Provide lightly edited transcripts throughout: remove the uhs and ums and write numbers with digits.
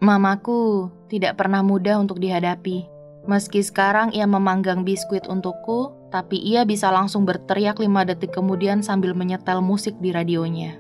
Mamaku tidak pernah mudah untuk dihadapi. Meski sekarang ia memanggang biskuit untukku, tapi ia bisa langsung berteriak 5 detik kemudian sambil menyetel musik di radionya.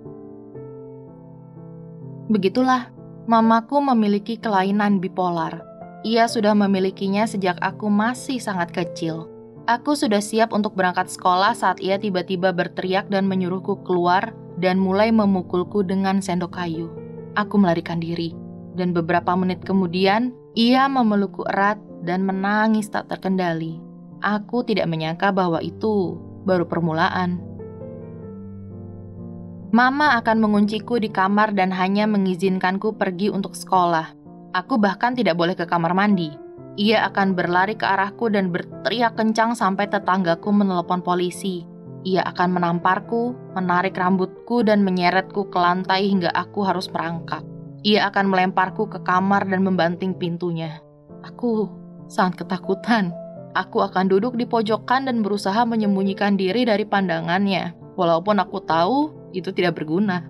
Begitulah, mamaku memiliki kelainan bipolar. Ia sudah memilikinya sejak aku masih sangat kecil. Aku sudah siap untuk berangkat sekolah saat ia tiba-tiba berteriak dan menyuruhku keluar dan mulai memukulku dengan sendok kayu. Aku melarikan diri, dan beberapa menit kemudian, ia memelukku erat dan menangis tak terkendali. Aku tidak menyangka bahwa itu baru permulaan. Mama akan mengunciku di kamar dan hanya mengizinkanku pergi untuk sekolah. Aku bahkan tidak boleh ke kamar mandi. Ia akan berlari ke arahku dan berteriak kencang sampai tetanggaku menelepon polisi. Ia akan menamparku, menarik rambutku dan menyeretku ke lantai hingga aku harus merangkak. Ia akan melemparku ke kamar dan membanting pintunya. Aku sangat ketakutan. Aku akan duduk di pojokan dan berusaha menyembunyikan diri dari pandangannya, walaupun aku tahu itu tidak berguna.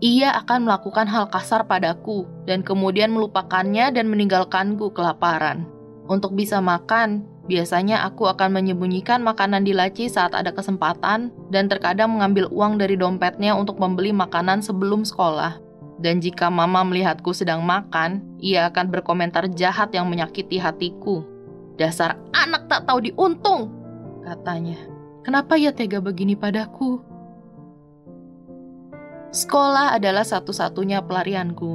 Ia akan melakukan hal kasar padaku dan kemudian melupakannya dan meninggalkanku kelaparan. Untuk bisa makan, biasanya aku akan menyembunyikan makanan di laci saat ada kesempatan dan terkadang mengambil uang dari dompetnya untuk membeli makanan sebelum sekolah. Dan jika mama melihatku sedang makan, ia akan berkomentar jahat yang menyakiti hatiku. "Dasar anak tak tahu diuntung," katanya. "Kenapa ia tega begini padaku?" Sekolah adalah satu-satunya pelarianku.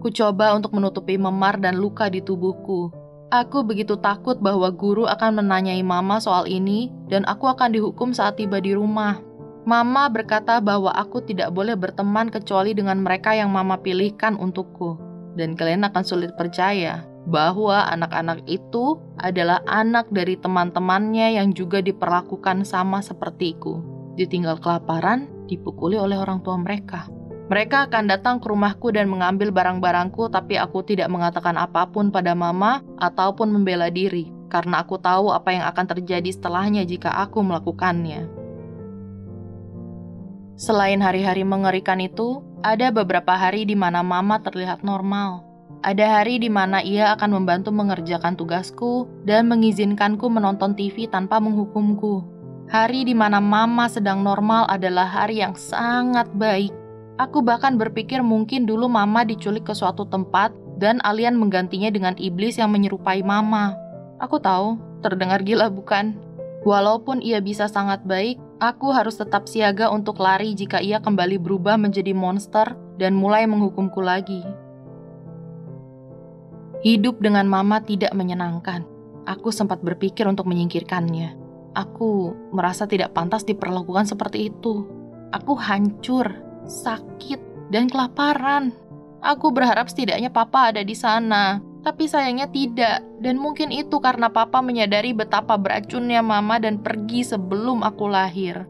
Ku coba untuk menutupi memar dan luka di tubuhku. Aku begitu takut bahwa guru akan menanyai mama soal ini dan aku akan dihukum saat tiba di rumah. Mama berkata bahwa aku tidak boleh berteman kecuali dengan mereka yang mama pilihkan untukku. Dan kalian akan sulit percaya bahwa anak-anak itu adalah anak dari teman-temannya yang juga diperlakukan sama sepertiku. Ditinggal kelaparan, dipukuli oleh orang tua mereka. Mereka akan datang ke rumahku dan mengambil barang-barangku, tapi aku tidak mengatakan apapun pada mama ataupun membela diri, karena aku tahu apa yang akan terjadi setelahnya jika aku melakukannya. Selain hari-hari mengerikan itu, ada beberapa hari di mana mama terlihat normal. Ada hari di mana ia akan membantu mengerjakan tugasku dan mengizinkanku menonton TV tanpa menghukumku. Hari di mana mama sedang normal adalah hari yang sangat baik. Aku bahkan berpikir mungkin dulu mama diculik ke suatu tempat dan alien menggantinya dengan iblis yang menyerupai mama. Aku tahu, terdengar gila bukan? Walaupun ia bisa sangat baik, aku harus tetap siaga untuk lari jika ia kembali berubah menjadi monster dan mulai menghukumku lagi. Hidup dengan mama tidak menyenangkan. Aku sempat berpikir untuk menyingkirkannya. Aku merasa tidak pantas diperlakukan seperti itu. Aku hancur, sakit, dan kelaparan. Aku berharap setidaknya papa ada di sana. Tapi sayangnya tidak. Dan mungkin itu karena papa menyadari betapa beracunnya mama dan pergi sebelum aku lahir.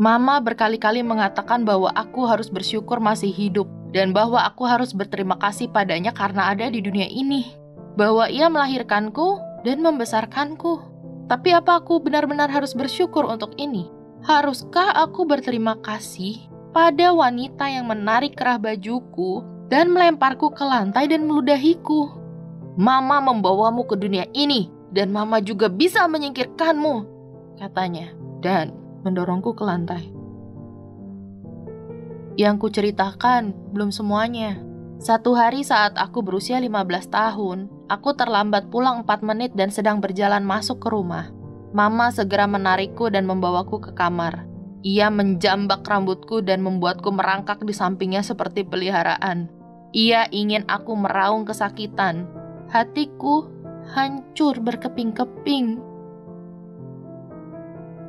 Mama berkali-kali mengatakan bahwa aku harus bersyukur masih hidup. Dan bahwa aku harus berterima kasih padanya karena ada di dunia ini. Bahwa ia melahirkanku dan membesarkanku. Tapi apa aku benar-benar harus bersyukur untuk ini? Haruskah aku berterima kasih pada wanita yang menarik kerah bajuku dan melemparku ke lantai dan meludahiku? Mama membawamu ke dunia ini dan mama juga bisa menyingkirkanmu, katanya, dan mendorongku ke lantai. Yang kuceritakan belum semuanya. Satu hari saat aku berusia 15 tahun, aku terlambat pulang 4 menit dan sedang berjalan masuk ke rumah. Mama segera menarikku dan membawaku ke kamar. Ia menjambak rambutku dan membuatku merangkak di sampingnya seperti peliharaan. Ia ingin aku meraung kesakitan. Hatiku hancur berkeping-keping.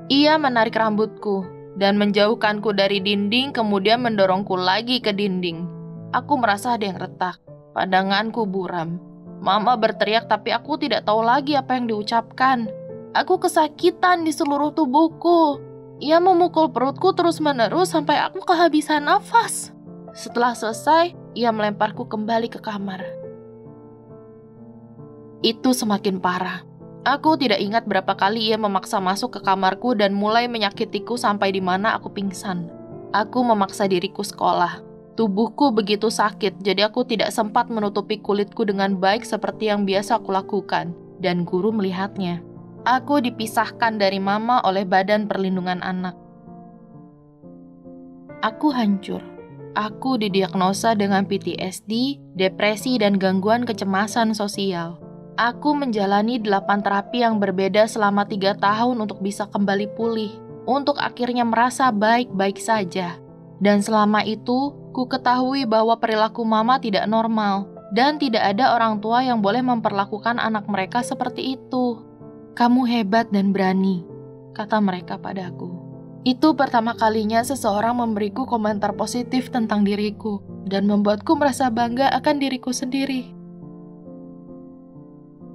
Ia menarik rambutku dan menjauhkanku dari dinding, kemudian mendorongku lagi ke dinding. Aku merasa ada yang retak. Pandanganku buram. Mama berteriak tapi aku tidak tahu lagi apa yang diucapkan. Aku kesakitan di seluruh tubuhku. Ia memukul perutku terus-menerus sampai aku kehabisan nafas. Setelah selesai, ia melemparku kembali ke kamar. Itu semakin parah. Aku tidak ingat berapa kali ia memaksa masuk ke kamarku dan mulai menyakitiku sampai di mana aku pingsan. Aku memaksa diriku sekolah. Tubuhku begitu sakit, jadi aku tidak sempat menutupi kulitku dengan baik seperti yang biasa aku lakukan, dan guru melihatnya. Aku dipisahkan dari mama oleh Badan Perlindungan Anak. Aku hancur. Aku didiagnosa dengan PTSD, depresi, dan gangguan kecemasan sosial. Aku menjalani 8 terapi yang berbeda selama 3 tahun untuk bisa kembali pulih, untuk akhirnya merasa baik-baik saja. Dan selama itu, ku ketahui bahwa perilaku mama tidak normal, dan tidak ada orang tua yang boleh memperlakukan anak mereka seperti itu. Kamu hebat dan berani, kata mereka padaku. Itu pertama kalinya seseorang memberiku komentar positif tentang diriku, dan membuatku merasa bangga akan diriku sendiri.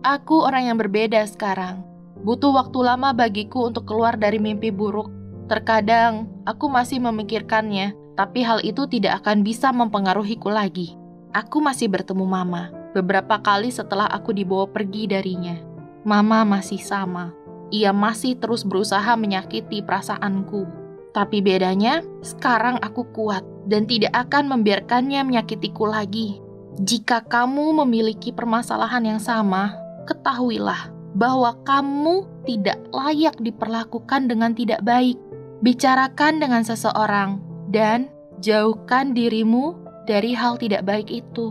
Aku orang yang berbeda sekarang. Butuh waktu lama bagiku untuk keluar dari mimpi buruk. Terkadang, aku masih memikirkannya, tapi hal itu tidak akan bisa mempengaruhiku lagi. Aku masih bertemu Mama, beberapa kali setelah aku dibawa pergi darinya. Mama masih sama. Ia masih terus berusaha menyakiti perasaanku. Tapi bedanya, sekarang aku kuat dan tidak akan membiarkannya menyakitiku lagi. Jika kamu memiliki permasalahan yang sama, ketahuilah bahwa kamu tidak layak diperlakukan dengan tidak baik. Bicarakan dengan seseorang dan jauhkan dirimu dari hal tidak baik itu.